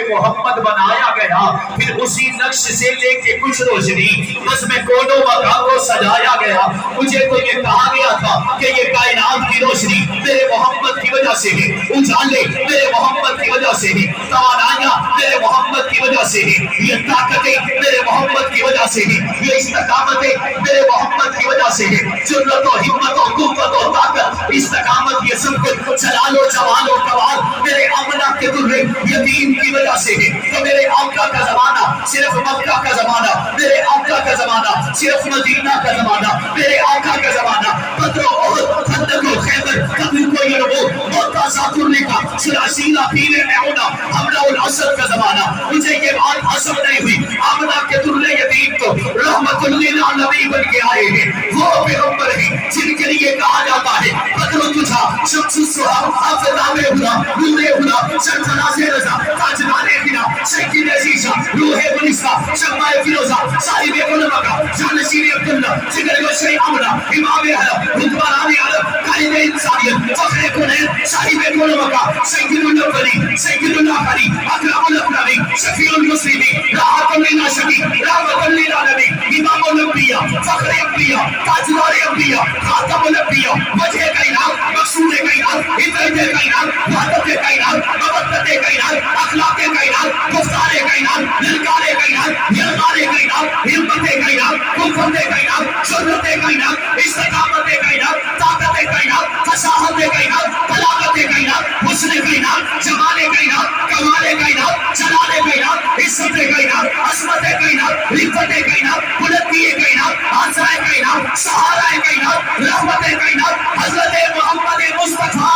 محمد بنایا گیا، پھر اسی نقش سے لے کے کچھ روشنی اس میں کونوں مکان کو سجایا گیا۔ مجھے تو یہ کہا گیا تھا کہ یہ کائنات کی روشنی میرے محمد کی وجہ سے ہے، اجالے میرے محمد کی وجہ سے ہے، توانائیاں میرے محمد کی وجہ سے ہے، یہ طاقتیں میرے محمد کی وجہ سے ہے، یہ استقامتیں میرے محمد کی وجہ سے ہے، جرأت و ہمت و قوت و طاقت استقامت یہ سب کچھ جلال و جمال و کمال میرے آمنہ کے درے یتیم کی وجہ سے ہے۔ تو میرے آقا کا زمانہ صرف مکہ کا زمانہ، میرے آقا کا زمانہ صرف مدینہ کا زمانہ، میرے آقا کا زمانہ بدر و احد خندق و خیبر کبھی کوئی یرموک موتا ذاتر کا سلاسیلہ پیر اعونا حملہ الاسد کا زمانہ۔ مجھے یہ بات حسب نہیں ہوئی، آمنہ کے درے یتیم تو رحمت للعالمین بن کے آئے ہیں، وہ پیغمبر ہیں جن کے لیے کہا جاتا ہے بدر تجھا شمس الصحا آفتاب ہدا نور ہدا سرفراز رضا تاجدار ہدا سید عزیزہ روح منیسہ شمع فیروزہ صاحب علماء جانشین عبداللہ جگر گوشہ آمنہ امام اہل حکمران عالم قائد انسانیت فخر کنین صاحب علماء سید الاولی سید الاخرین اکرم الاکرمین شفیع المسلمین راحت للناشئین رحمت للعالمین امام الانبیاء فخر انبیاء تاجدار انبیاء خاتم الانبیاء وجہ کائنات مقصود کائنات ہدایت کائنات وحدت کائنات مودت کائنات اخلاق کائنات گفتار کائنات للکار کائنات یلغار کائنات ہمت کائنات قوت کائنات جرأت کائنات استقامت کائنات طاقت کائنات فصاحت کائنات بلاغت کائنات حسن کائنات جمال کائنات کمال کائنات جلال کائنات عزت کائنات عظمت کائنات رفت کائنات بلندی کائنات آسرائے کائنات سہارائے کائنات رحمت کائنات حضرت محمد مصطفیٰ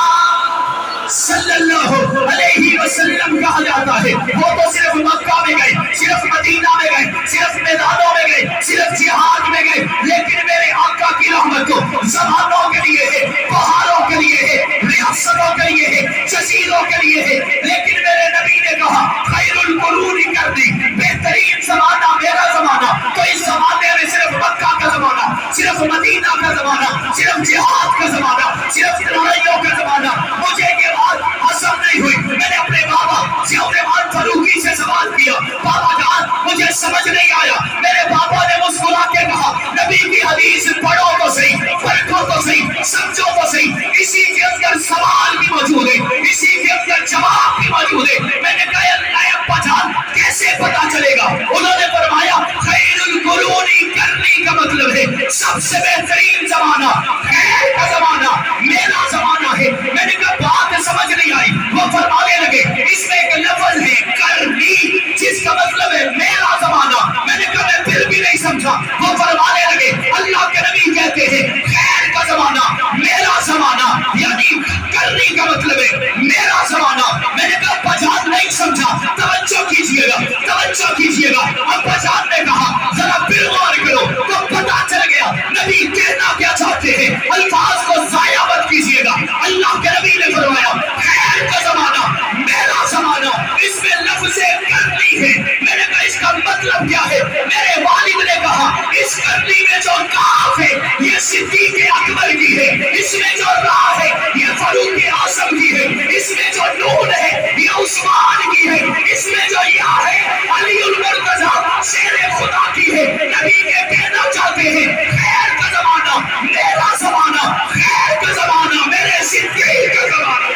صلی اللہ علیہ وسلم کہا جاتا ہے۔ وہ تو صرف مکہ میں گئے، صرف مدینہ میں گئے، صرف میدانوں میں گئے، صرف جہاد میں گئے، لیکن میرے آقا کی رحمت تو زمانوں کے لیے ہے، پہاڑوں کے لیے ہے، ریاستوں کے لیے ہے، جزیروں کے لیے ہے، لیکن میرے نبی نے کہا خیر القرون کرنی، بہترین زمانہ میرا زمانہ۔ تو اس زمانے میں صرف مکہ کا زمانہ، صرف مدینہ کا زمانہ، صرف جہاد کا زمانہ، صرف لڑائیوں کا زمانہ۔ مجھے یہ بات حسب نہیں ہوئی، میں نے اپنے بابا ضیاء فاروقی سے سوال کیا، بابا جان مجھے سمجھ نہیں آیا۔ میرے بابا نے مسکرا کے کہا نبی کی حدیث پڑھو تو صحیح، پرکھو تو صحیح، سمجھو تو صحیح، اسی کے اندر سوال بھی موجود ہے، اسی کے اندر جواب بھی موجود ہے۔ میں نے کہا اللہ ابا جان کیسے پتا چلے گا؟ انہوں نے فرمایا خیر القرون کرنی کا مطلب ہے سب سے بہترین زمانہ، خیر کا زمانہ میرا زمانہ ہے۔ میں نے کہا بات سمجھ نہیں آئی۔ وہ فرمانے لگے اس میں ایک لفظ ہے کرنی جس کا مطلب ہے میرا زمانہ۔ میں نے کہا میں پھر بھی نہیں سمجھا۔ وہ فرمانے لگے اللہ کے نبی کہتے ہیں خیر کا زمانہ میرا زمانہ، یعنی کرنی کا مطلب ہے میرا زمانہ۔ میں نے کہا ابا جان نہیں سمجھا، توجہ کیجئے گا، توجہ کیجئے گا۔ ابا جان نے کہا ذرا پھر غور کرو، تو پتا چل گیا نبی کہنا کیا چاہتے ہیں۔ الفاظ کو ضائع مت کیجئے گا۔ اللہ کے نبی نے فرمایا خیر کا زمانہ میرا زمانہ، اس میں لفظ کرنی ہے۔ میں نے کہا اس کا مطلب کیا ہے؟ میرے والد نے کہا اس کرنی میں جو کاف ہے یہ صدیق اکبر کی ہے، اس میں جو راہ ہے یہ فاروق اعظم کی ہے، اس میں جو نون ہے یہ عثمان کی ہے، اس میں جو یا ہے علی المرتضی شیر خدا کی ہے۔ نبی کے کہنا چاہتے ہیں خیر کا زمانہ میرا زمانہ، خیر کا زمانہ میرے صدیق کا زمانہ۔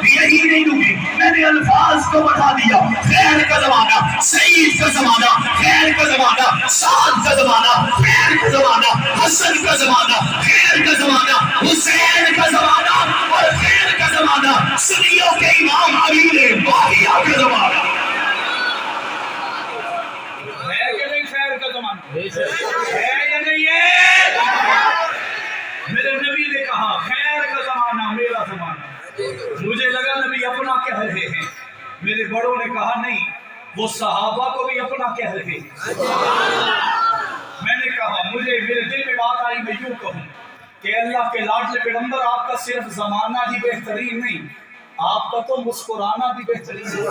یہی نہیں رکی، میں نے الفاظ کو بتا دیا۔ خیر کا زمانہ، سعید کا زمانہ، خیر کا زمانہ، سعد کا زمانہ، خیر کا زمانہ، حسن کا زمانہ، خیر کا زمانہ، حسین کا زمانہ، اور خیر کا زمانہ سنیوں کے امام علی معاویہ کا زمانہ۔ ہے کہ نہیں خیر کا زمانہ؟ ہے یا نہیں ہے؟ میرے نبی نے کہا خیر کا زمانہ میرا زمانہ۔ مجھے لگا نبی اپنا کہہ رہے ہیں، میرے بڑوں نے کہا نہیں، وہ صحابہ کو بھی اپنا کہہ رہے ہیں۔ میں نے کہا مجھے میرے دل میں بات آئی، میں یوں کہوں کہ اللہ کے لاڈلے پیغمبر آپ کا صرف زمانہ ہی بہترین نہیں، آپ کا تو مسکرانا بھی بہترین ہے،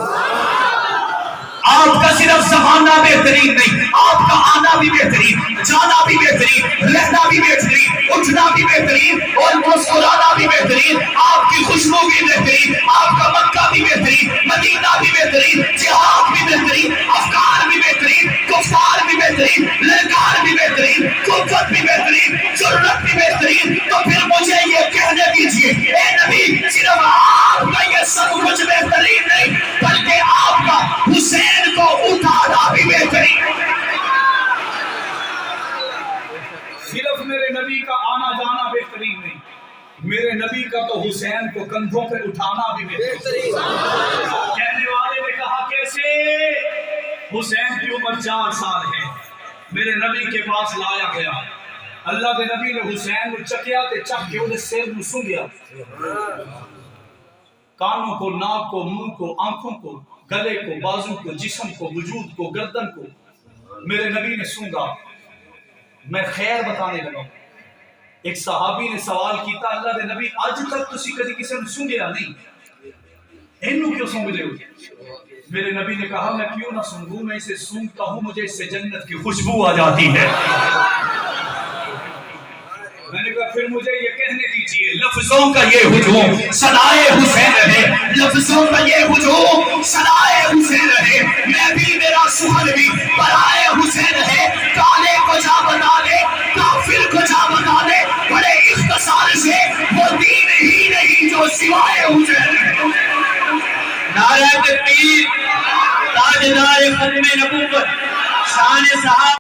آپ کا صرف زمانہ بہترین نہیں، آپ کا آنا بھی بہترین، جانا بھی بہترین، رہنا بھی بہترین، اٹھنا بھی بہترین اور مسکرانا بھی بہترین، آپ کی خوشبو بھی بہترین، آپ کا مکہ بھی بہترین، مدینہ بھی بہترین، جہاد بھی بہترین، افکار بھی بہترین، کفار بھی بہترین، للکار بھی بہترین، قوت بھی بہترین، ضرورت بھی بہترین۔ تو پھر مجھے یہ کہنے دیجیے اے نبی، صرف آپ کا یہ سب کچھ بہترین نہیں بلکہ آپ کا حسین کو اٹھانا بھی بہترین۔ صرف میرے نبی کا آنا جانا بہترین نہیں، میرے نبی کا تو حسین کو کندھوں پہ اٹھانا بھی بہترین۔ کہنے والے نے کہا کیسے؟ حسین کی عمر 4 سال ہے، میرے نبی کے پاس لایا گیا، اللہ کے نبی نے حسین کو چکیا تے چک کے وہ سر میں سونگیا، کانوں کو، ناک کو، منہ کو، آنکھوں کو، گلے کو، بازو کو، جسم کو، وجود کو، گردن کو میرے نبی نے سونگا۔ میں خیر بتانے لگا، ایک صحابی نے سوال کیتا، اللہ کے نبی اج تک تسی کدی کسی نے سونگیا نہیں، اینو کیوں سونگ دے ہو؟ میرے نبی نے کہا میں کیوں نہ سونگوں، میں اسے سونگتا ہوں مجھے اس سے جنت کی خوشبو آ جاتی ہے۔ میں نے کہا پھر مجھے یہ کہنے دیجئے، لفظوں کا یہ ہجوم صدائے حسین رہے، لفظوں کا یہ ہجوم صدائے حسین رہے، میں بھی میرا سہر بھی برائے حسین رہے، کالے کو جا بتا دے، کافر کو جا بتا دے، بڑے اختصار سے وہ دین ہی نہیں جو سوائے حسین رہے۔ نعرہ تکبیر، تاجدار ختم نبوت، شان صحابہ۔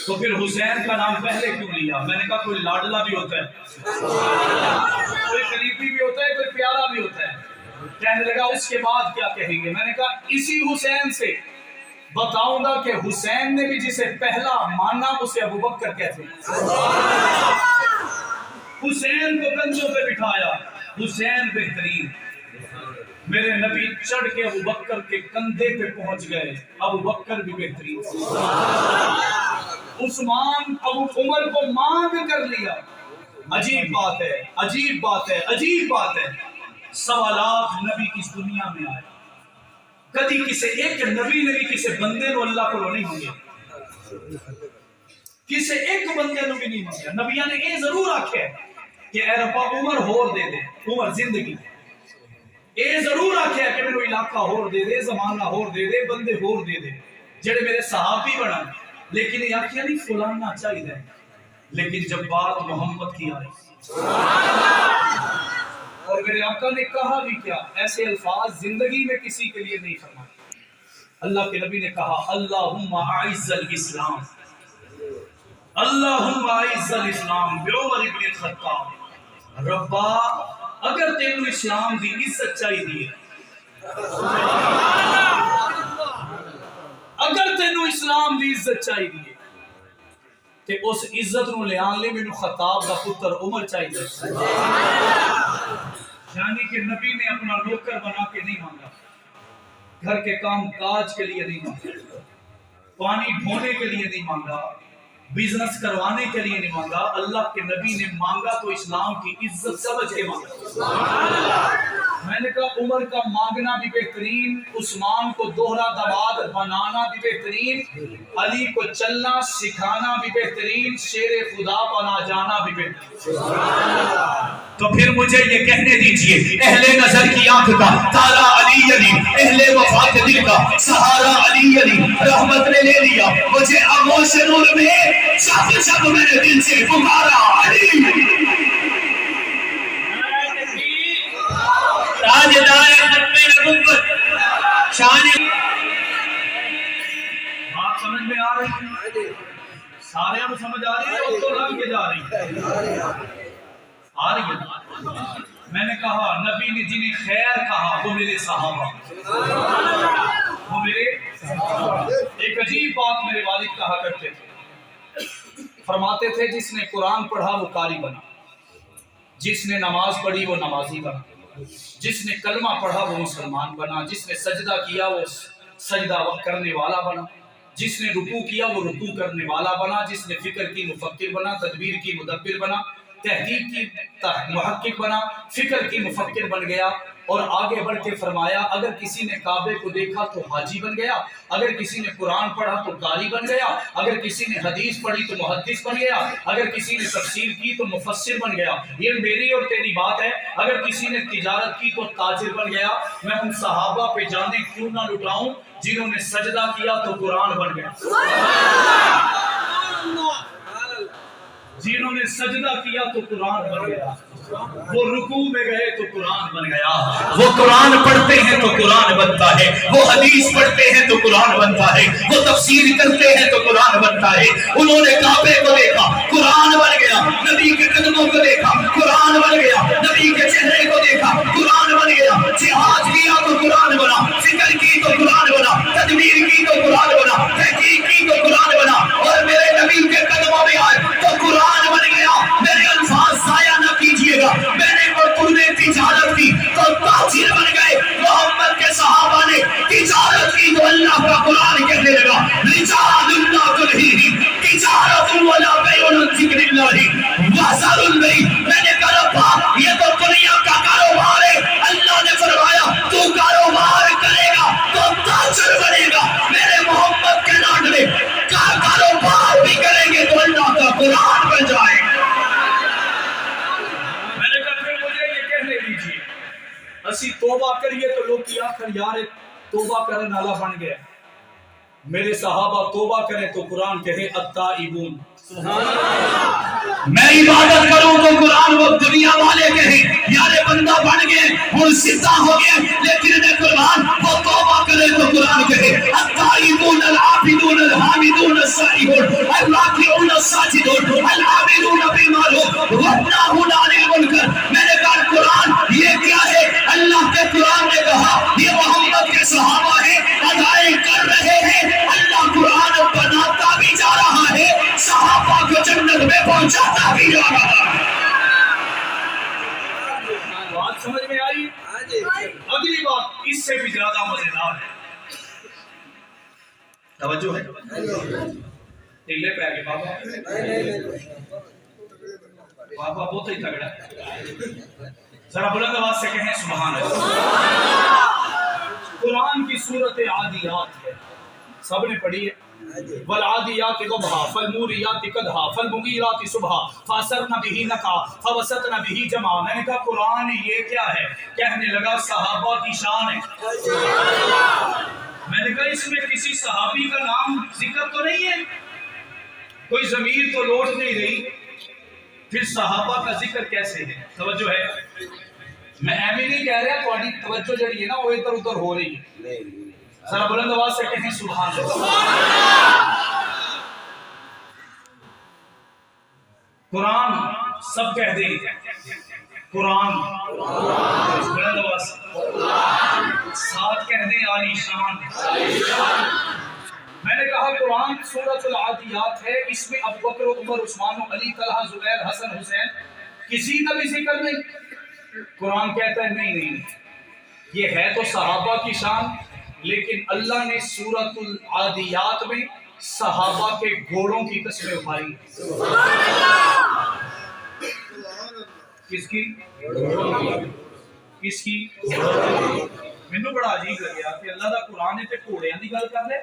تو پھر حسین کا نام پہلے کیوں لیا؟ میں نے کہا کوئی لاڈلا بھی ہوتا ہے، کوئی قریبی بھی ہوتا ہے، کوئی پیارا بھی ہوتا ہے۔ کہنے لگا اس کے بعد کیا کہیں گے؟ میں نے کہا اسی حسین سے بتاؤں گا کہ حسین نے بھی جسے پہلا مانا اسے ابوبکر کہتے ہیں۔ حسین کو کندھوں پہ بٹھایا، حسین بہترین۔ میرے نبی چڑھ کے ابوبکر کے کندھے پہ پہنچ گئے، ابوبکر بھی بہترین۔ عثمان ابو عمر کو مانگ کر لیا۔ عجیب بات ہے، عجیب بات ہے، عجیب بات ہے، 1.25 لاکھ نبی اس دنیا میں آئے، کدی کسی ایک نبی نے بھی کسی بندے نو اللہ کو نہیں مانگے، کسی ایک بندے نو بھی نہیں مانگے۔ نبیاں نے یہ ضرور آکھیا کہ اے ربا عمر ہور دے دے، عمر زندگی اے ضرور آکھیا کہ میرے علاقہ ہور دے دے، زمانہ ہور دے دے، بندے ہور دے دے جڑے میرے صحابی بنا، لیکن یہ آکھیا نہیں فلانا چاہیے۔ لیکن جب بات محمد کی آئی اور میرے آقا نے کہا بھی کیا، ایسے الفاظ زندگی میں کسی کے لیے نہیں فرمائے۔ اللہ کے نبی نے کہا اللہم اعز الاسلام، اللہم اعز الاسلام بعمر ابن الخطاب۔ ربا اگر تینوں اسلام دی عزت چاہیے، اگر تینوں اسلام دی عزت چاہیے کہ اس عزت نو لے آن لے مینوں خطاب دا پتر عمر چاہیے۔ یعنی کہ نبی نے اپنا نوکر بنا کے نہیں مانگا، گھر کے کام کاج کے لیے نہیں مانگا، پانی ڈھونے کے لیے نہیں مانگا، بزنس کروانے کے لیے نہیں مانگا۔ اللہ کے نبی نے مانگا تو اسلام کی عزت سمجھ کے مانگا۔ میں نے کہا عمر کا مانگنا بھی بہترین، عثمان کو دوہرا دماد بنانا بھی بہترین، علی کو چلنا سکھانا بھی بہترین، شیر خدا بنا جانا بھی بہترین۔ تو پھر مجھے یہ کہنے دیجئے اہل نظر کی آنکھ کا تالا علی علی، اہل وفا کے دل کا سہارا علی علی، رحمت نے لے لیا مجھے آغوش نور میں، شب شب میں نے دل سے پکارا علی۔ تاجدار ختم نبوت، شان۔ بات سمجھ میں آ رہی ہے؟ سارے ہم سمجھ آ رہی ہے اور تو رنگ کے جا رہی ہے؟ آ رہی ہے؟ میں نے کہا نبی نے جنہیں خیر کہا وہ میرے صحابہ، وہ میرے ایک عجیب بات میرے والد کہا کرتے تھے، فرماتے تھے جس نے قرآن پڑھا وہ قاری بنا، جس نے نماز پڑھی وہ نمازی بنا، جس نے کلمہ پڑھا وہ مسلمان بنا، جس نے سجدہ کیا وہ سجدہ کرنے والا بنا، جس نے رکوع کیا وہ رکوع کرنے والا بنا، جس نے فکر کی مفکر بنا، تدبیر کی مدبر بنا، تحقیق کی محقق بنا، فکر کی مفکر بن گیا، اور آگے بڑھ کے فرمایا اگر کسی نے کعبے کو دیکھا تو حاجی بن گیا، اگر کسی نے قرآن پڑھا تو قاری بن گیا، اگر کسی نے حدیث پڑھی تو محدث بن گیا، اگر کسی نے تفسیر کی تو مفسر بن گیا۔ یہ میری اور تیری بات ہے، اگر کسی نے تجارت کی تو تاجر بن گیا۔ میں ان صحابہ پہ جانے کیوں نہ لٹاؤں جنہوں نے سجدہ کیا تو قرآن بن گیا، جنہوں نے سجدہ کیا تو قرآن بن گیا، وہ رکوع میں گئے تو قرآن بن گیا، وہ قرآن پڑھتے ہیں تو قرآن بنتا ہے، وہ حدیث پڑھتے ہیں تو قرآن بنتا ہے، وہ تفسیر کرتے ہیں تو قرآن بنتا ہے۔ انہوں نے کعبے کو دیکھا قرآن بن گیا، نبی کے قدموں کو دیکھا قرآن بن گیا، نبی کے چہرے کو دیکھا قرآن بن گیا، جہاد کیا تو قرآن بنا، فکر کی تو قرآن بنا، تدبیر کی تو قرآن بنا، تحقیق کی تو قرآن بنا، اور میرے نبی کے قدموں میں آئے تو قرآن بن گیا۔ میرے الفاظ ضائع نہ کیجیے گا، میں نے تجارت کی تو تاجر بن گئے، محمد کے صحابہ نے تجارت کی تو اللہ کا قرآن کہنے لگا رجال لا تلہیہم تجارت ولا بیع عن ذکر اللہ وذروا البیع۔ میں نے کہا ربا یہ تو دنیا کا کاروبار ہے، اللہ نے فرمایا تو کاروبار کرے گا تو تاجر بنے گا۔ میرے محمد کے لاڈلے کاروبار بھی کریں گے تو اللہ کا قرآن بن جائے گا۔ اسی توبہ کریے تو لوگ کی آخر یار توبہ کرنے والا بن گیا۔ میرے صحابہ توبہ کریں تو قرآن کہے التائبون، میں عبادت کروں تو قرآن وہ دنیا والے کہیں یار بندہ بن گئے ہوں سیدھا ہو گیا، لیکن قرآن وہ توبہ کرے تو قرآن کہے التائبون العابدون الحامدون السائحون الراکعون الساجدون العاملون بالمعروف والناہون عن المنکر۔ میں نے کہا قرآن یہ کیا ہے؟ اللہ کے قرآن نے کہا یہ محمد کے صحابہ ہیں، ادائیں کر رہے ہیں، اللہ قرآن بناتا بھی جا رہا ہے، صحابہ کو جنت میں پہنچاتا بھی جا رہا ہے۔ بات سمجھ میں آئی؟ اگلی بات اس سے بھی زیادہ مزیدار ہے، توجہ ہے؟ ٹھیلے پہ آگے بابا بہت ہی تگڑا ہے، ذرا بلند آواز سے کہیں سبحان اللہ۔ قرآن کی سورت عادیات ہے، سب نے پڑھی ہے، والعادیات ضبحا فالموریات قدحا فالمغیرات صبحا فاثرن به نقعا فوسطن به جمعا۔ میں نے کہا قرآن یہ کیا ہے؟ کہنے لگا صحابہ کی شان ہے۔ میں نے کہا اس میں کسی صحابی کا نام ذکر تو نہیں ہے، کوئی ضمیر تو لوٹ نہیں رہی، پھر صحابہ کا ذکر کیسے ہے؟ توجہ ہے، میں ایویں نہیں کہہ رہا، تھوڑی توجہ جڑی ہے نا وہ ادھر ادھر ہو رہی ہے، ذرا بلند آواز سے کہیں سبحان اللہ۔ قرآن سب کہہ دیں قرآن، بلند آواز ساتھ کہہ دیں عالی شان۔ میں نے کہا قرآن سورۃ العادیات ہے، اس میں ابو بکر عمر عثمان و علی طلحہ زبیر حسن حسین کسی کا بھی ذکر نہیں۔ قرآن کہتا ہے نہیں، یہ ہے تو صحابہ کی شان، لیکن اللہ نے سورۃ العادیات میں صحابہ کے گھوڑوں کی قسمیں اٹھائی۔ کس کی؟ کس کی؟ مینوں بڑا عجیب لگیا کہ اللہ دا قرآن ہے تے گھوڑیاں دی گل کر لے۔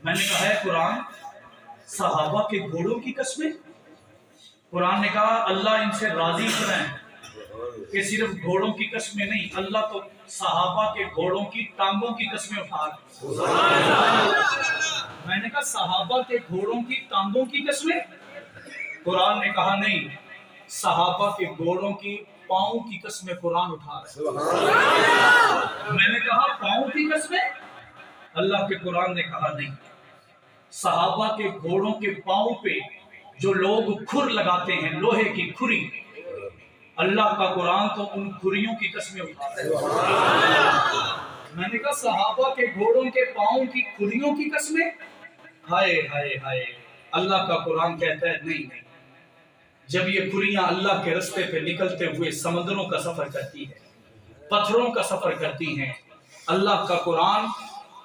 میں نے کہا ہے قرآن صحابہ کے گھوڑوں کی قسمیں؟ قرآن نے کہا اللہ ان سے راضی کریں کہ صرف گھوڑوں کی قسمیں نہیں، اللہ تو صحابہ کے گھوڑوں کی ٹانگوں کی قسمیں اٹھا رہے۔ میں نے کہا صحابہ کے گھوڑوں کی ٹانگوں کی قسمیں؟ قرآن نے کہا نہیں، صحابہ کے گھوڑوں کی پاؤں کی قسمیں قرآن اٹھا رہے۔ میں نے کہا پاؤں کی قسمیں؟ اللہ کے قرآن نے کہا نہیں، صحابہ کے گھوڑوں کے پاؤں پہ جو لوگ کھر لگاتے ہیں، لوہے کی کھری، اللہ کا قرآن تو ان کھریوں کی قسمیں اٹھاتا ہے۔ میں نے کہا صحابہ کے گھوڑوں کے پاؤں کی کھریوں کی قسمیں؟ ہائے ہائے ہائے، اللہ کا قرآن کہتا ہے نہیں، جب یہ کھریاں اللہ کے رستے پہ نکلتے ہوئے سمندروں کا سفر کرتی ہے، پتھروں کا سفر کرتی ہیں، اللہ کا قرآن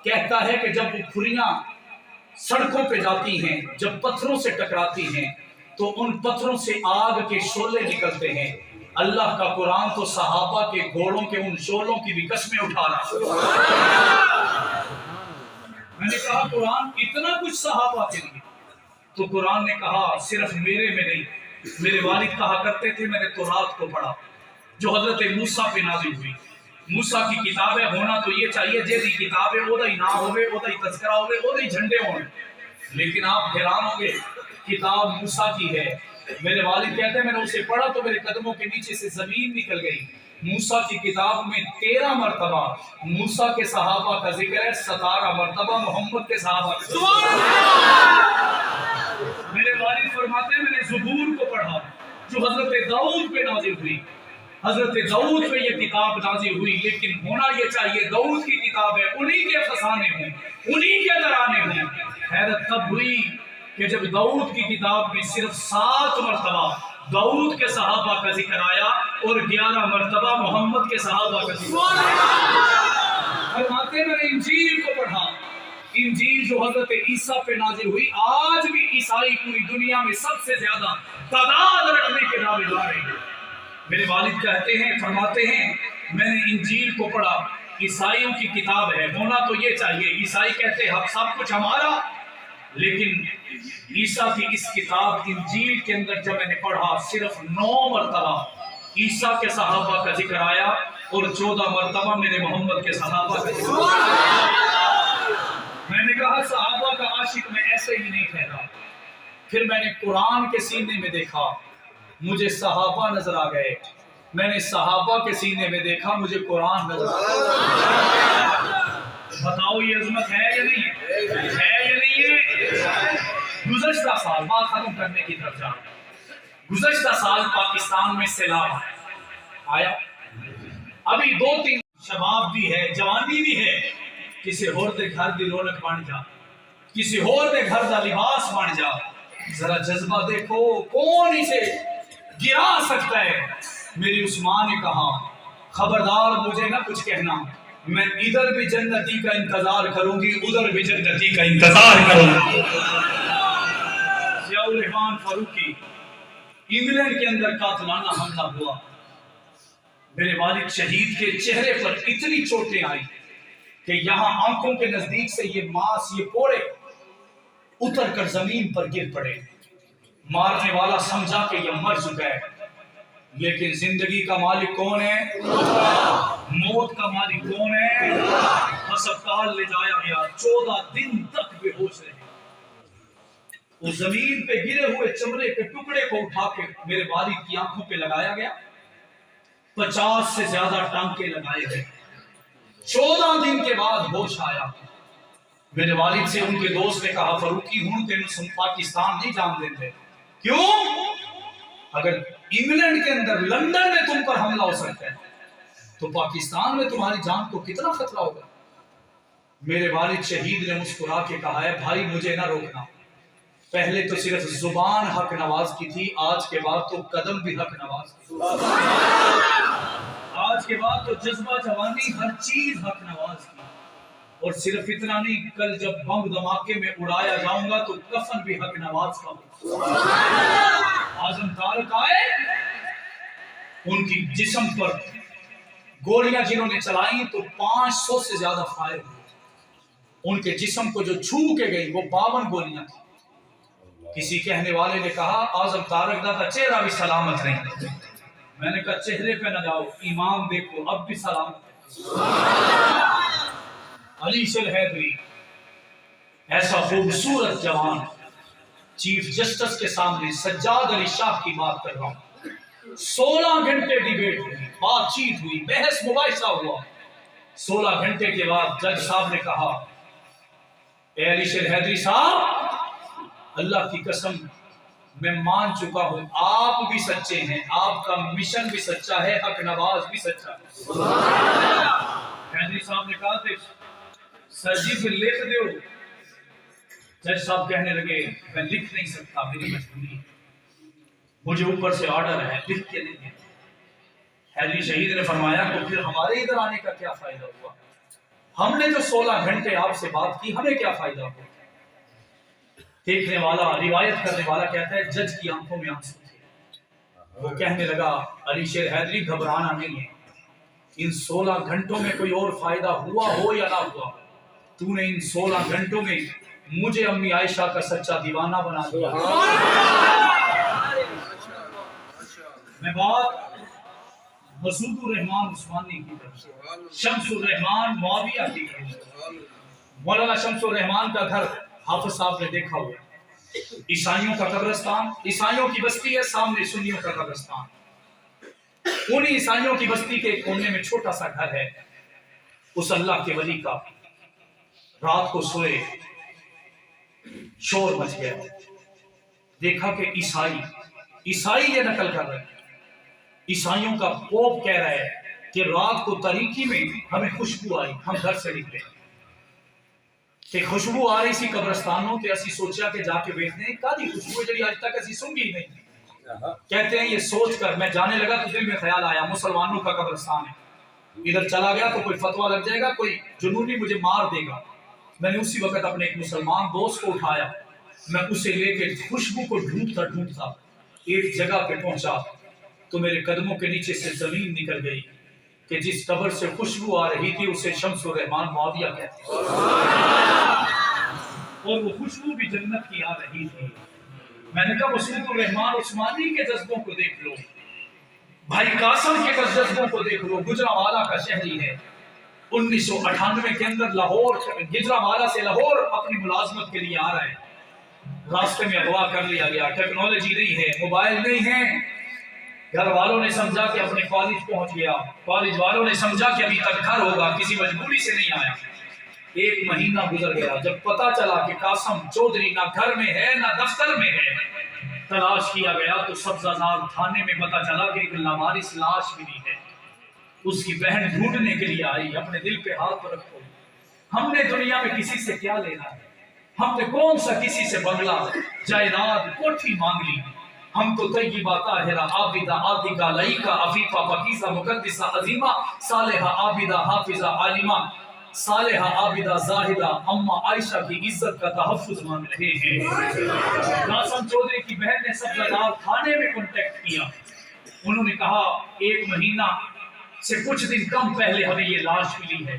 کہتا ہے کہ جب وہ کھریاں سڑکوں پہ جاتی ہیں، جب پتھروں سے ٹکراتی ہیں تو ان پتھروں سے آگ کے شعلے نکلتے ہیں، اللہ کا قرآن تو صحابہ کے گھوڑوں کے ان شولوں کی بھی قسمیں اٹھا رہا. میں نے کہا قرآن اتنا کچھ صحابہ کے لیے, تو قرآن نے کہا صرف میرے میں نہیں. میرے والد کہا کرتے تھے میں نے تورات کو پڑھا جو حضرت موسیٰ پہ نازل ہوئی. موسیٰ کی کتابیں ہونا تو یہ چاہیے جیسی کتابیں اودا ہی نہ ہوئے, اودا ہی تذکرہ ہوئے, اودا ہی جھنڈے ہوئے. لیکن آپ حیران ہوں گے کتاب موسیٰ کی ہے. میرے والد کہتے ہیں میں نے اسے پڑھا تو میرے قدموں کے نیچے سے زمین نکل گئی. موسیٰ کی کتاب میں 13 مرتبہ موسیٰ کے صحابہ کا ذکر ہے, 17 مرتبہ محمد کے صحابہ کا ذکر ہے. میرے والد فرماتے ہیں میں نے زبور کو پڑھا جو حضرت داؤد پہ نازل ہوئی. حضرت داؤد پہ یہ کتاب نازل ہوئی, لیکن ہونا یہ چاہیے داؤد کی کتاب ہے, انہی کے افسانے ہوں, انہی کے ترانے ہوں. حیرت تب ہوئی کہ جب داؤد کی کتاب میں صرف 7 مرتبہ داؤد کے صحابہ کا ذکر آیا اور 11 مرتبہ محمد کے صحابہ کا ذکر آیا. فرماتے میں نے انجیل کو پڑھا, انجیل جو حضرت عیسیٰ پہ نازل ہوئی. آج بھی عیسائی پوری دنیا میں سب سے زیادہ تعداد رکھنے کے دعوے دار ہیں. میرے والد کہتے ہیں فرماتے ہیں میں نے انجیل کو پڑھا, عیسائیوں کی کتاب ہے, ہونا تو یہ چاہیے. عیسائی کہتے ہیں سب کچھ ہمارا, لیکن عیسیٰ کی اس کتاب انجیل کے اندر جب میں نے پڑھا صرف 9 مرتبہ عیسیٰ کے صحابہ کا ذکر آیا اور 14 مرتبہ میرے محمد کے صحابہ کا ذکر آیا. میں نے کہا صحابہ کا عاشق میں ایسے ہی نہیں ٹھہرا. پھر میں نے قرآن کے سینے میں دیکھا, مجھے صحابہ نظر آ گئے. میں نے صحابہ کے سینے میں دیکھا, مجھے قرآن نظر آ گیا. بتاؤ یہ عظمت ہے یا نہیں ہے یا نہیں ہے؟ گزشتہ سال بات ختم کرنے کی طرف جا, گزشتہ سال پاکستان میں سیلاب آیا. ابھی 2-3 شباب بھی ہے, جوانی بھی ہے. کسی اور دے گھر دی رونق بن جا, کسی اور دے گھر دا لباس بن جا. ذرا جذبہ دیکھو, کون اسے گرا سکتا ہے؟ میری عثمان نے کہا خبردار مجھے نہ کچھ کہنا, میں ادھر بھی جنتی کا انتظار کروں گی, ادھر بھی جنتی کا انتظار کروں گی. ضیاء الرحمان فاروقی, انگلینڈ کے اندر قاتلانہ حملہ ہوا. میرے والد شہید کے چہرے پر اتنی چوٹیں آئی کہ یہاں آنکھوں کے نزدیک سے یہ ماس, یہ پوڑے اتر کر زمین پر گر پڑے. مارنے والا سمجھا کہ یہ مر چکا ہے, لیکن زندگی کا مالک کون ہے؟ موت کا مالک کون ہے؟ ہسپتال لے جایا گیا, 14 دن تک بے ہوش رہے. اس زمین پہ گرے ہوئے چمڑے کے ٹکڑے کو اٹھا کے میرے والد کی آنکھوں پہ لگایا گیا. 50 سے زیادہ ٹانکے لگائے گئے. 14 دن کے بعد ہوش آیا. میرے والد سے ان کے دوست نے کہا فاروقی ہوں تین پاکستان نہیں جان دیتے. کیوں؟ اگر انگلینڈ کے اندر لندن میں تم پر حملہ ہو سکتا ہے تو پاکستان میں تمہاری جان کو کتنا خطرہ ہوگا. میرے والد شہید نے مسکرا کے کہا ہے بھائی مجھے نہ روکنا, پہلے تو صرف زبان حق نواز کی تھی, آج کے بعد تو قدم بھی حق نواز کی. آج کے بعد تو جذبہ جوانی ہر چیز حق نواز کی. اور صرف اتنا نہیں, کل جب بم دھماکے میں اڑایا جاؤں گا تو کفن بھی حق نواز کا ہوگا. اعظم طارق آئے, ان کی جسم پر گولیاں جنہوں نے چلائی تو 500 سے زیادہ فائر ہوئے. ان کے جسم کو جو چھو کے گئی وہ 52 گولیاں تھیں. کسی کہنے والے نے کہا اعظم طارق کا چہرہ بھی سلامت نہیں. میں نے کہا چہرے پہ نہ جاؤ, ایمان دیکھو اب بھی سلامت ہے. علی شیر حیدری ایسا خوبصورت جوان, چیف جسٹس کے سامنے سجاد علی شاہ کی بات کر رہا ہوں. 16 گھنٹے ڈیبیٹ ہوئی, بات چیت ہوئی, بحث مباحثہ ہوا. 16 گھنٹے کے بعد جج صاحب نے کہا اے علی شیر حیدری صاحب, اللہ کی قسم میں مان چکا ہوں آپ بھی سچے ہیں, آپ کا مشن بھی سچا ہے, حق نواز بھی سچا ہے. حیدری صاحب نے کہا تھے سر جی پھر لکھ دیو. جج صاحب کہنے لگے میں لکھ نہیں سکتا, میری مجبوری ہے, مجھے اوپر سے آرڈر ہے, لکھ کے نہیں. حیدری شہید نے فرمایا تو پھر ہمارے ادھر آنے کا کیا فائدہ ہوا؟ ہم نے جو 16 گھنٹے آپ سے بات کی ہمیں کیا فائدہ ہوا؟ دیکھنے والا, روایت کرنے والا کہتا ہے جج کی آنکھوں میں آنسو تھے. وہ کہنے لگا علی شیر حیدری گھبرانا نہیں ہے، ان 16 گھنٹوں میں کوئی اور فائدہ ہوا ہو یا نہ ہوا، تو نے ان 16 گھنٹوں میں مجھے امی عائشہ کا سچا دیوانہ بنا دیا۔ میں بات مسعود الرحمان عثمانی کی طرف، شمس الرحمان معاویہ کی طرف۔ مولانا شمس الرحمان کا گھر حافظ صاحب نے دیکھا ہوا، عیسائیوں کا قبرستان، عیسائیوں کی بستی ہے، سامنے سنیوں کا قبرستان۔ انہی عیسائیوں کی بستی کے کونے میں چھوٹا سا گھر ہے، اس اللہ کے ولی کا۔ رات کو سوئے، شور مچ گیا، دیکھا کہ عیسائی یہ نقل کر رہے ہیں، عیسائیوں کا پوپ کہہ رہا ہے کہ رات کو تاریکی میں ہمیں خوشبو آئی، ہم گھر سے نکلے کہ خوشبو آ رہی سی قبرستانوں تے اسی سوچا کہ جا کے دیکھتے ہیں کادی خوشبو جڑی آج تک اسی سنگی نہیں۔ کہتے ہیں یہ سوچ کر میں جانے لگا تو دل میں خیال آیا مسلمانوں کا قبرستان ہے، ادھر چلا گیا تو کوئی فتویٰ لگ جائے گا، کوئی جنونی مجھے مار دے گا۔ میں نے اسی وقت اپنے ایک مسلمان دوست کو اٹھایا، میں اسے لے کے خوشبو کو ڈھونڈتا ایک جگہ پہ پہنچا تو میرے قدموں کے نیچے سے زمین نکل گئی کہ جس قبر سے خوشبو آ رہی تھی اسے شمس الرحمان معاویہ کہتے ہیں، اور وہ خوشبو بھی جنت کی آ رہی تھی۔ میں نے کہا مسعود الرحمان عثمانی کے جذبوں کو دیکھ لو، بھائی قاسم کے جذبوں کو دیکھ لو، گجرانوالہ کا شہری ہے، 1998 کے اندر لاہور، گجرانوالہ سے لاہور اپنی ملازمت کے لیے آ رہا ہے، راستے میں اغوا کر لیا گیا، ٹیکنالوجی نہیں ہے، موبائل نہیں ہے، گھر والوں نے سمجھا کہ اپنے کالج پہنچ گیا، کالج والوں نے سمجھا کہ ابھی تک گھر ہوگا، کسی مجبوری سے نہیں آیا۔ 1 مہینہ گزر گیا، جب پتا چلا کہ قاسم چودھری نہ گھر میں ہے نہ دفتر میں ہے، تلاش کیا گیا تو سبزہ زار تھانے میں پتا چلا کہ ایک لوارث لاش ملی ہے۔ اس کی بہن ڈھونڈنے کے لیے آئی، اپنے دل پہ ہاتھ رکھو، ہم نے دنیا میں کسی سے کیا لینا ہے، ہم نے کون سا کسی سے بنگلہ جائیداد کوٹھی مانگ لی، ہم تو طیبہ طاہرہ عابدہ عاتقہ لائقہ عفیفہ پاکیزہ مقدسہ عظیمہ صالحہ عابدہ حافظہ عالمہ صالحہ عابدہ زاہدہ اما عائشہ کی عزت کا تحفظ مانگ رہے ہیں۔ قاسم چودھری کی بہن نے سبزہ زار تھانے میں کانٹیکٹ کیا، انہوں نے کہا 1 مہینہ سے کچھ دن کم پہلے ہمیں یہ لاش ملی ہے،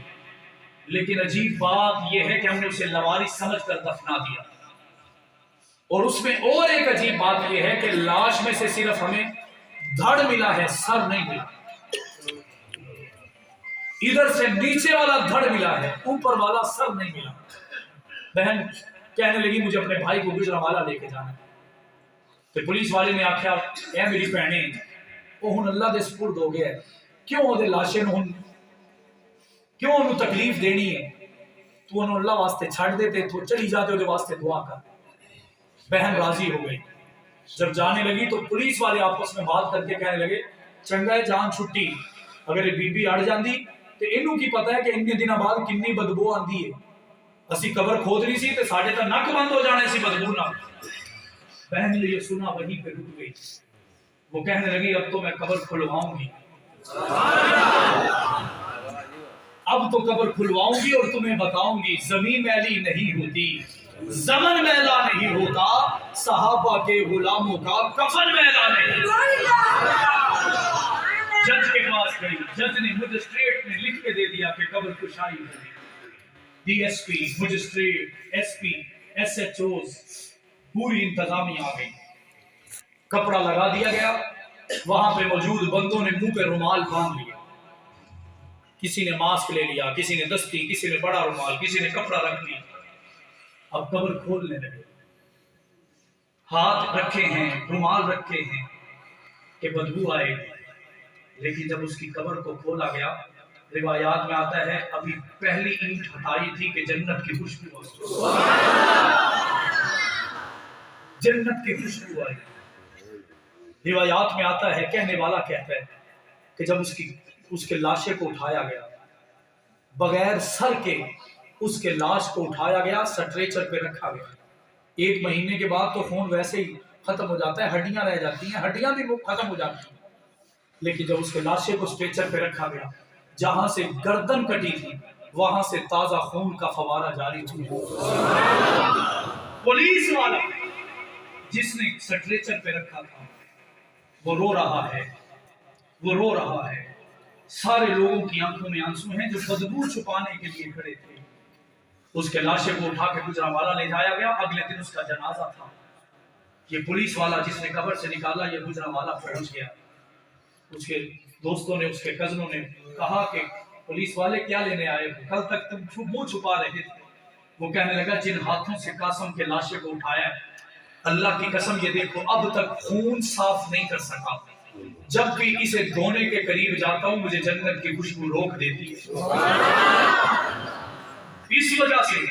لیکن عجیب بات یہ ہے کہ ہم نے اسے لوارث سمجھ کر دفنا دیا، اور اس میں اور ایک عجیب بات یہ ہے کہ لاش میں سے صرف ہمیں دھڑ ملا ہے، سر نہیں ملا، ادھر سے نیچے والا دھڑ ملا ہے، اوپر والا سر نہیں ملا۔ بہن کہنے لگی مجھے اپنے بھائی کو گجرانوالہ لے کے جانا ہے، تو پولیس والے نے آکھیا اے میری بہنیں وہ ہن اللہ دے سپرد ہو گیا ہے، کیوں وہ دے لاشے نو ہن کیوں انہوں تکلیف دینی ہے، تو انہوں اللہ واسطے چھڑ دیتے تو چلی جاتے وہ دے واسطے دعا کر۔ بہن راضی ہو گئی، جب جانے لگی تو پولیس والے آپس میں بات کر کے کہنے لگے چنگا ہے جان چھٹی، اگر یہ بی بی اڑ جاندی تو انہوں کی پتہ ہے کہ اتنے دنوں بعد کنی بدبو آندی ہے، اسی قبر کھود رہی سی تے ساڈے تے نک بند ہو جانا اسی بدبو نہ۔ بہن نے یہ سنا وہیں پہ رک گئی، وہ کہنے لگی اب تو میں قبر کھلواؤں گی، اب تو قبر کھلواؤں گی اور تمہیں بتاؤں گی زمین میلی نہیں ہوتی، زمن میلا نہیں ہوتا، صحابہ کے غلاموں کا کفن میلا نہیں ہوتا۔ جج کے پاس گئی، جج نے مجسٹریٹ نے لکھ کے دے دیا کہ قبر کشائی ہوگی، D S P, magistrate, S P, S H Os, پوری انتظامیہ آ گئی، کپڑا لگا دیا گیا، وہاں پہ موجود بندوں نے منہ پہ رومال باندھ لیا، کسی نے ماسک لے لیا، کسی نے دستی، کسی نے بڑا رومال، کسی نے کپڑا رکھ لیا، اب قبر کھولنے لگے، ہاتھ رکھے ہیں، رومال رکھے ہیں کہ بدبو آئے، لیکن جب اس کی قبر کو کھولا گیا روایات میں آتا ہے ابھی پہلی اینٹ ہٹائی تھی کہ جنت کی خوشبو جنت کی خوشبو آئی۔ روایات میں آتا ہے، کہنے والا کہتا ہے کہ جب اس کے لاشے کو اٹھایا گیا، بغیر سر کے اس کے لاش کو اٹھایا گیا، سٹریچر پہ رکھا گیا۔ 1 مہینے کے بعد تو خون ویسے ہی ختم ہو جاتا ہے، ہڈیاں رہ جاتی ہیں، ہڈیاں بھی ختم ہو جاتی ہیں، لیکن جب اس کے لاشے کو سٹریچر پہ رکھا گیا، جہاں سے گردن کٹی تھی وہاں سے تازہ خون کا فوارہ جاری ہوا۔ پولیس والا جس نے سٹریچر پہ رکھا تھا وہ رو رہا ہے، وہ رو رہا ہے. سارے لوگوں کی آنکھوں میں آنسو ہیں جو بدبو چھپانے کے لیے کھڑے تھے. اس کے لاشے کو اٹھا کے گجرانوالہ لے جایا گیا. اگلے دن اس کا جنازہ تھا. یہ پولیس والا جس نے قبر سے نکالا یہ گجرانوالہ پہنچ گیا. اس کے دوستوں نے، اس کے کزنوں نے کہا کہ پولیس والے کیا لینے آئے ہو؟ کل تک تم منہ چھپا رہے تھے. وہ کہنے لگا جن ہاتھوں سے قاسم کے لاشے کو اٹھایا ہے، اللہ کی قسم یہ دیکھو اب تک خون صاف نہیں کر سکا. جب بھی اسے دھونے کے قریب جاتا ہوں مجھے جنت کی خوشبو روک دیتی ہے. اس وجہ سے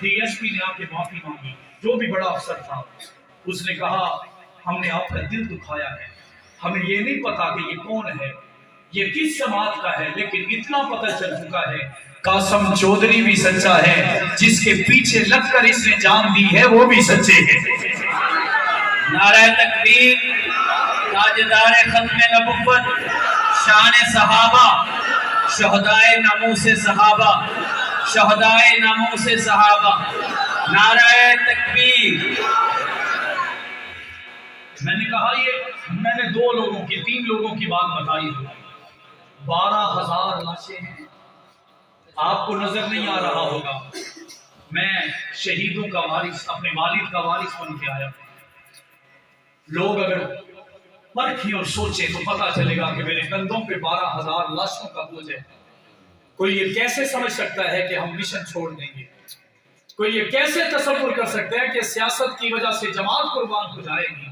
ڈی ایس پی نے آ کے معافی مانگی. جو بھی بڑا افسر تھا اس نے کہا ہم نے آپ کا دل دکھایا ہے، ہمیں یہ نہیں پتا کہ یہ کون ہے، یہ کس جماعت کا ہے، لیکن اتنا پتہ چل چکا ہے قاسم چودھری بھی سچا ہے، جس کے پیچھے لگ کر اس نے جان دی ہے وہ بھی سچے ہیں. نعرہ تکبیر، تاجدار ختم نبوت، شان صحابہ، شہدائے ناموس صحابہ، شہدائے ناموس صحابہ. نعرہ تکبیر. میں نے کہا یہ میں نے 2 لوگوں کی 3 لوگوں کی بات بتائی ہے. 12,000 لاشیں ہیں. آپ کو نظر نہیں آ رہا ہوگا میں شہیدوں کا وارث، اپنے والد کا وارث بن کے آیا. لوگ اگر پرکھیں اور سوچیں تو پتا چلے گا کہ میرے کندھوں پہ 12,000 لاشوں کا بوجھ ہے. کوئی یہ کیسے سمجھ سکتا ہے کہ ہم مشن چھوڑ دیں گے؟ کوئی یہ کیسے تصور کر سکتا ہے کہ سیاست کی وجہ سے جماعت قربان ہو جائے گی؟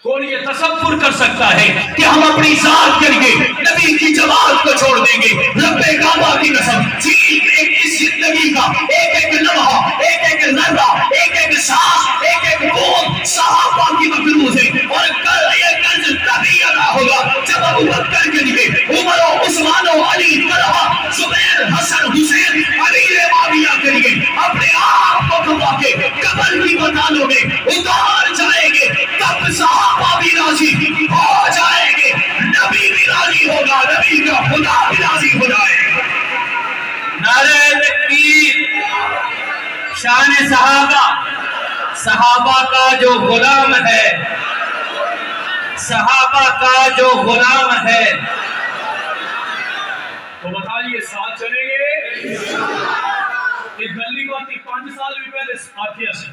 کوئی یہ تصور کر سکتا ہے کہ ہم اپنی ذات کے لیے نبی کی جماعت کو چھوڑ دیں گے؟ رب کعبہ کی قسم، اس زندگی کا ایک ایک لمحہ، ایک ایک ذرہ، ایک ایک سانس، ایک ایک بوند صحابہ کی مقروض ہے. اور کل یہ قرض تبھی ادا ہوگا جب ابو بکر کے لیے عمر و عثمان و علی، طلحہ، زبیر، حسن، حسین، علی معاویہ کے لیے اپنے آپ کو کھپا کے قبر کی مدانوں میں اتار جائیں گے. تب صحابہ بھی راضی ہو جائیں گے، نبی بھی راضی ہوگا، نبی کا خدا بھی راضی ہو جائے گا. نعرہ تکبیر. شان صحابہ، صحابہ کا جو غلام ہے، صحابہ کا جو غلام ہے. تو بتائیے ساتھ چلیں گے؟ ایک گلی باتی 5 سال بھی پہلے ساتھیا سے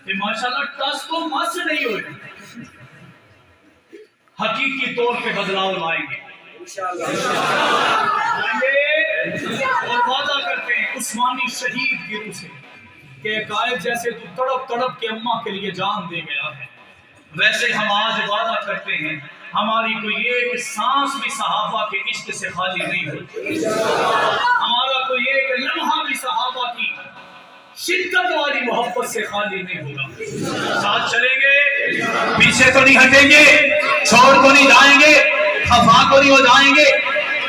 کہ ماشاءاللہ ٹس تو مس نہیں ہوئے، حقیقی طور پہ بدلاؤ لائیں گے اور وعدہ کرتے ہیں عثمانی شہید کی روح سے کہ قائد جیسے تو تڑپ تڑپ کے اماں کے لیے جان دے گیا ہے، ویسے ہم آج وعدہ کرتے ہیں ہماری کوئی ایک سانس بھی صحابہ کے عشق سے خالی نہیں ہوتی، ہمارا کوئی ایک لمحہ بھی صحابہ کی شدت والی محبت سے خالی نہیں ہوگا. ساتھ چلیں گے، پیچھے تو نہیں ہٹیں گے، چھوڑ کو نہیں جائیں گے، خفا کو نہیں ہو جائیں گے،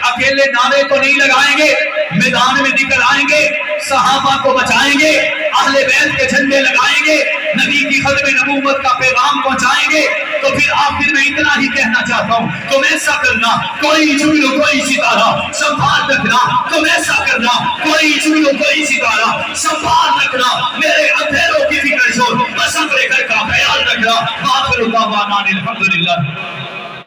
اکیلے نعرے کو نہیں لگائیں گے، میدان میں نکل آئیں گے، صحابہ کو بچائیں گے، اہل بیت کے جھنڈے لگائیں گے، نبی کی ختم نبوت کا پیغام پہنچائیں گے. تو پھر آخر میں اتنا ہی کہنا چاہتا ہوں، تم ایسا کرنا کوئی جھولو کوئی ستارہ سنبھال رکھنا، تم ایسا کرنا کوئی جھولو کوئی ستارہ سنبھال رکھنا، میرے اندھیروں کی فکر چھوڑ بس اپنے گھر کا خیال رکھنا. آخر دعوانا الحمدللہ.